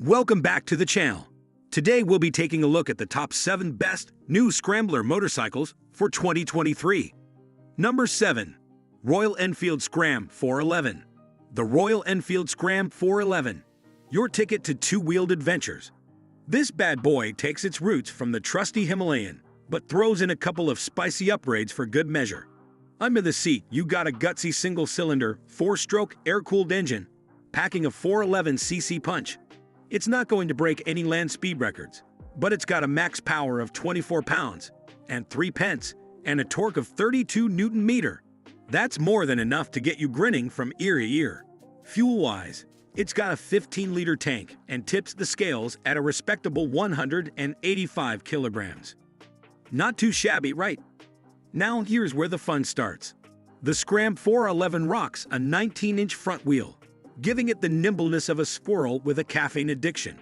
Welcome back to the channel. Today we'll be taking a look at the top 7 best new Scrambler motorcycles for 2023. Number 7. Royal Enfield Scram 411. The Royal Enfield Scram 411. Your ticket to two-wheeled adventures. This bad boy takes its roots from the trusty Himalayan, but throws in a couple of spicy upgrades for good measure. Under the seat, you got a gutsy single-cylinder, 4-stroke, air-cooled engine, packing a 411cc punch. It's not going to break any land speed records, but it's got a max power of 24 pounds and 3 pence and a torque of 32 Newton-meter. That's more than enough to get you grinning from ear to ear. Fuel-wise, it's got a 15-liter tank and tips the scales at a respectable 185 kilograms. Not too shabby, right? Now here's where the fun starts. The Scram 411 rocks a 19-inch front wheel, giving it the nimbleness of a squirrel with a caffeine addiction.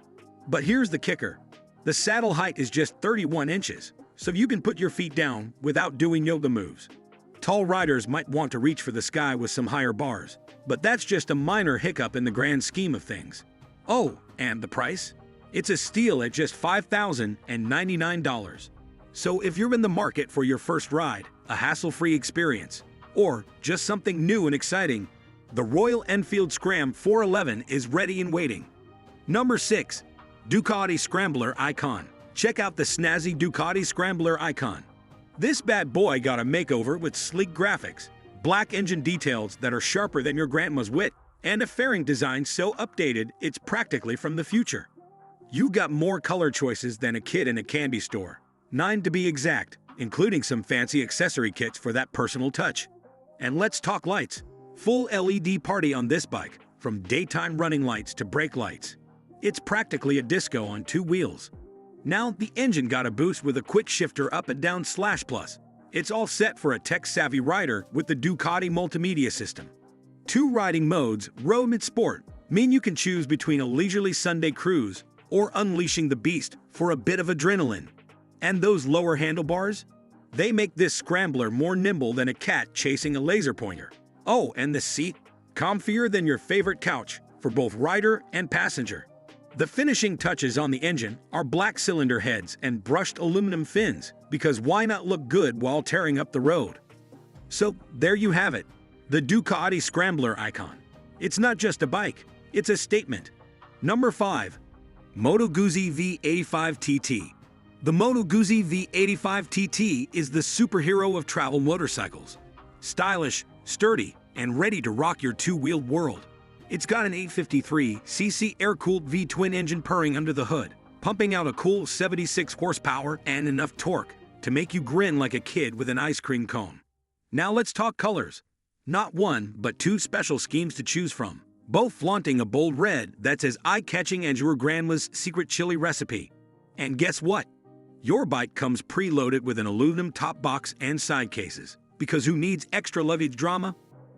But here's the kicker. The saddle height is just 31 inches, so you can put your feet down without doing yoga moves. Tall riders might want to reach for the sky with some higher bars, but that's just a minor hiccup in the grand scheme of things. Oh, and the price? It's a steal at just $5,099. So if you're in the market for your first ride, a hassle-free experience, or just something new and exciting, the Royal Enfield Scram 411 is ready and waiting. Number 6. Ducati Scrambler Icon. Check out the snazzy Ducati Scrambler Icon. This bad boy got a makeover with sleek graphics, black engine details that are sharper than your grandma's wit, and a fairing design so updated it's practically from the future. You got more color choices than a kid in a candy store. 9 to be exact, including some fancy accessory kits for that personal touch. And let's talk lights. Full LED party on this bike, from daytime running lights to brake lights. It's practically a disco on 2 wheels. Now the engine got a boost with a quick shifter up and down /plus. It's all set for a tech-savvy rider with the Ducati multimedia system. 2 riding modes, Road and Sport, mean you can choose between a leisurely Sunday cruise or unleashing the beast for a bit of adrenaline. And those lower handlebars? They make this Scrambler more nimble than a cat chasing a laser pointer. Oh, and the seat? Comfier than your favorite couch for both rider and passenger. The finishing touches on the engine are black cylinder heads and brushed aluminum fins, because why not look good while tearing up the road? So there you have it, the Ducati Scrambler Icon. It's not just a bike, it's a statement. Number 5. Moto Guzzi V85 TT. The Moto Guzzi V85 TT is the superhero of travel motorcycles. Stylish, sturdy, and ready to rock your two-wheeled world. It's got an 853cc air-cooled V-twin engine purring under the hood, pumping out a cool 76 horsepower and enough torque to make you grin like a kid with an ice cream cone. Now let's talk colors. Not one, but 2 special schemes to choose from, both flaunting a bold red that's as eye-catching as your grandma's secret chili recipe. And guess what? Your bike comes preloaded with an aluminum top box and side cases, because who needs extra luggage drama?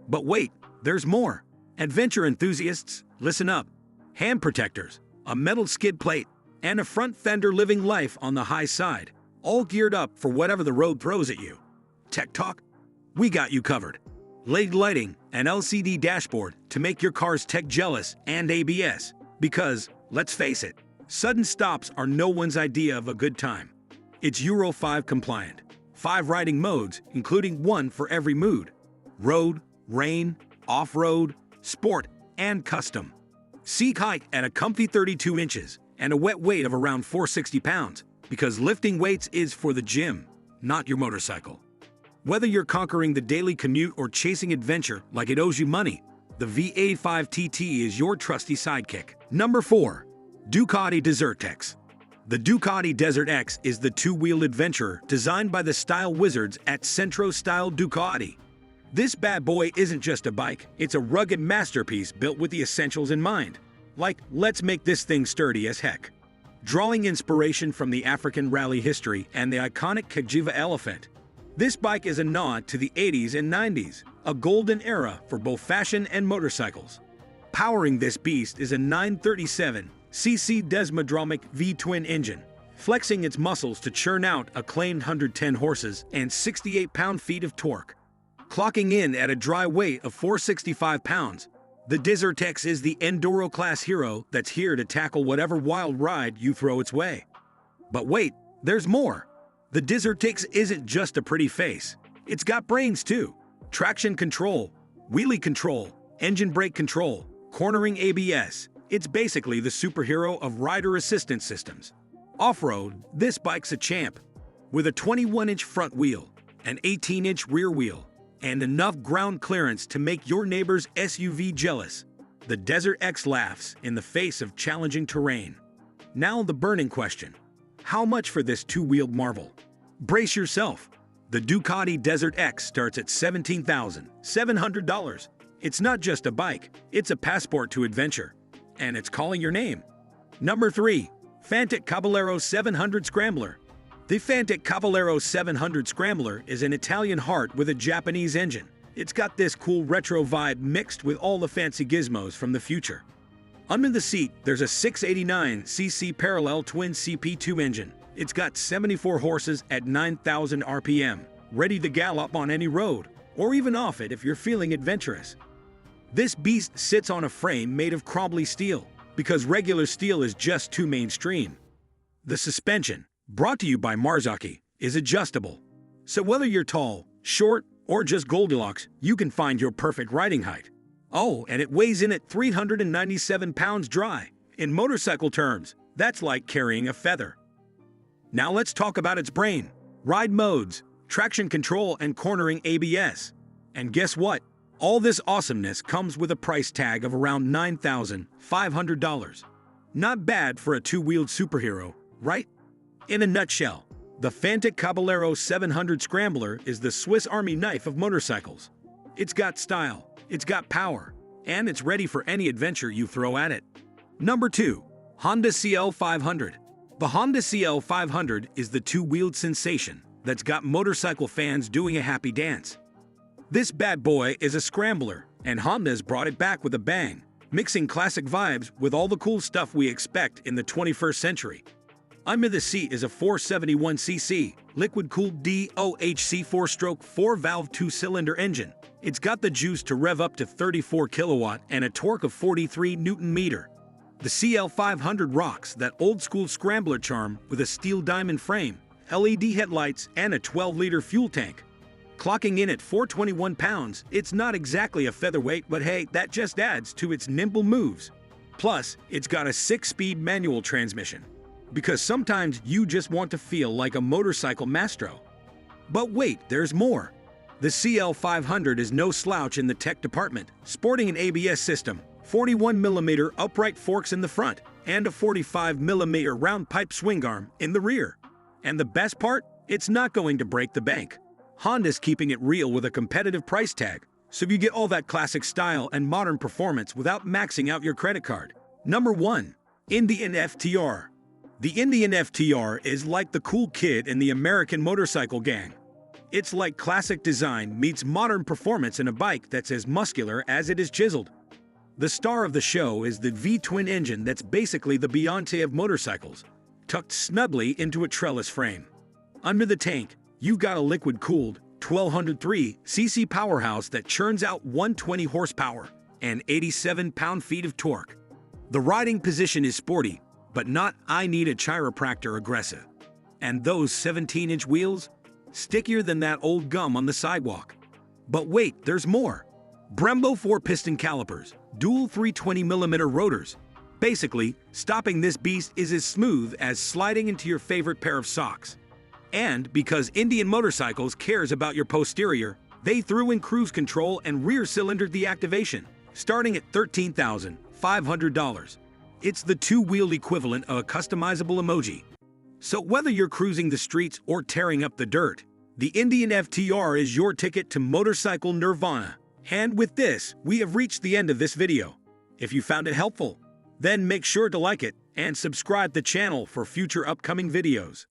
But wait, there's more. Adventure enthusiasts, listen up. Hand protectors, a metal skid plate, and a front fender living life on the high side, all geared up for whatever the road throws at you. Tech talk? We got you covered. LED lighting and LCD dashboard to make your car's tech jealous, and ABS, because, let's face it, sudden stops are no one's idea of a good time. It's Euro 5 compliant. 5 riding modes, including one for every mood. Road, rain, off-road, sport, and custom. Seat height at a comfy 32 inches and a wet weight of around 460 pounds, because lifting weights is for the gym, not your motorcycle. Whether you're conquering the daily commute or chasing adventure like it owes you money, the V85 TT is your trusty sidekick. Number 4. Ducati Desert X. The Ducati Desert X is the two-wheel adventurer designed by the style wizards at Centro Style Ducati. This bad boy isn't just a bike, it's a rugged masterpiece built with the essentials in mind. Like, let's make this thing sturdy as heck. Drawing inspiration from the African rally history and the iconic Cagiva elephant, this bike is a nod to the 80s and 90s, a golden era for both fashion and motorcycles. Powering this beast is a 937cc Desmodromic V-twin engine, flexing its muscles to churn out a claimed 110 horses and 68 pound-feet of torque. Clocking in at a dry weight of 465 pounds, The Desert X is the enduro-class hero that's here to tackle whatever wild ride you throw its way. But wait, there's more. The Desert X isn't just a pretty face. It's got brains too. Traction control, wheelie control, engine brake control, cornering ABS. It's basically the superhero of rider assistance systems. Off-road, this bike's a champ. With a 21-inch front wheel, an 18-inch rear wheel, and enough ground clearance to make your neighbor's SUV jealous, the Desert X laughs in the face of challenging terrain. Now the burning question. How much for this two-wheeled marvel? Brace yourself. The Ducati Desert X starts at $17,700. It's not just a bike, it's a passport to adventure. And it's calling your name. Number 3. Fantic Caballero 700 Scrambler. The Fantic Caballero 700 Scrambler is an Italian heart with a Japanese engine. It's got this cool retro vibe mixed with all the fancy gizmos from the future. Under the seat, there's a 689cc parallel twin CP2 engine. It's got 74 horses at 9,000 RPM, ready to gallop on any road, or even off it if you're feeling adventurous. This beast sits on a frame made of crumbly steel, because regular steel is just too mainstream. The suspension, brought to you by Marzocchi, is adjustable. So whether you're tall, short, or just Goldilocks, you can find your perfect riding height. Oh, and it weighs in at 397 pounds dry. In motorcycle terms, that's like carrying a feather. Now let's talk about its brain. Ride modes, traction control, and cornering ABS. And guess what? All this awesomeness comes with a price tag of around $9,500. Not bad for a two-wheeled superhero, right? In a nutshell, the Fantic Caballero 700 Scrambler is the Swiss Army knife of motorcycles. It's got style, it's got power, and it's ready for any adventure you throw at it. Number 2. Honda CL500. The Honda CL500 is the two-wheeled sensation that's got motorcycle fans doing a happy dance. This bad boy is a scrambler, and Honda's brought it back with a bang, mixing classic vibes with all the cool stuff we expect in the 21st century. Under the seat is a 471cc, liquid-cooled DOHC 4-stroke 4-valve 2-cylinder engine. It's got the juice to rev up to 34 kilowatt and a torque of 43 Nm. The CL500 rocks that old-school scrambler charm with a steel diamond frame, LED headlights, and a 12-liter fuel tank. Clocking in at 421 pounds, it's not exactly a featherweight, but hey, that just adds to its nimble moves. Plus, it's got a 6-speed manual transmission, because sometimes you just want to feel like a motorcycle maestro. But wait, there's more. The CL500 is no slouch in the tech department, sporting an ABS system, 41mm upright forks in the front, and a 45mm round pipe swing arm in the rear. And the best part? It's not going to break the bank. Honda's keeping it real with a competitive price tag, so you get all that classic style and modern performance without maxing out your credit card. Number 1. Indian FTR. The Indian FTR is like the cool kid in the American motorcycle gang. It's like classic design meets modern performance in a bike that's as muscular as it is chiseled. The star of the show is the V-twin engine that's basically the Beyonce of motorcycles, tucked snugly into a trellis frame. Under the tank, you've got a liquid-cooled 1203cc powerhouse that churns out 120 horsepower and 87 pound-feet of torque. The riding position is sporty, but not I need a chiropractor aggressive. And those 17-inch wheels? Stickier than that old gum on the sidewalk. But wait, there's more. Brembo 4-piston calipers, dual 320mm rotors. Basically, stopping this beast is as smooth as sliding into your favorite pair of socks. And because Indian Motorcycles cares about your posterior, they threw in cruise control and rear cylinder deactivation, starting at $13,500. It's the two-wheeled equivalent of a customizable emoji. So whether you're cruising the streets or tearing up the dirt, the Indian FTR is your ticket to motorcycle nirvana. And with this, we have reached the end of this video. If you found it helpful, then make sure to like it and subscribe to the channel for future upcoming videos.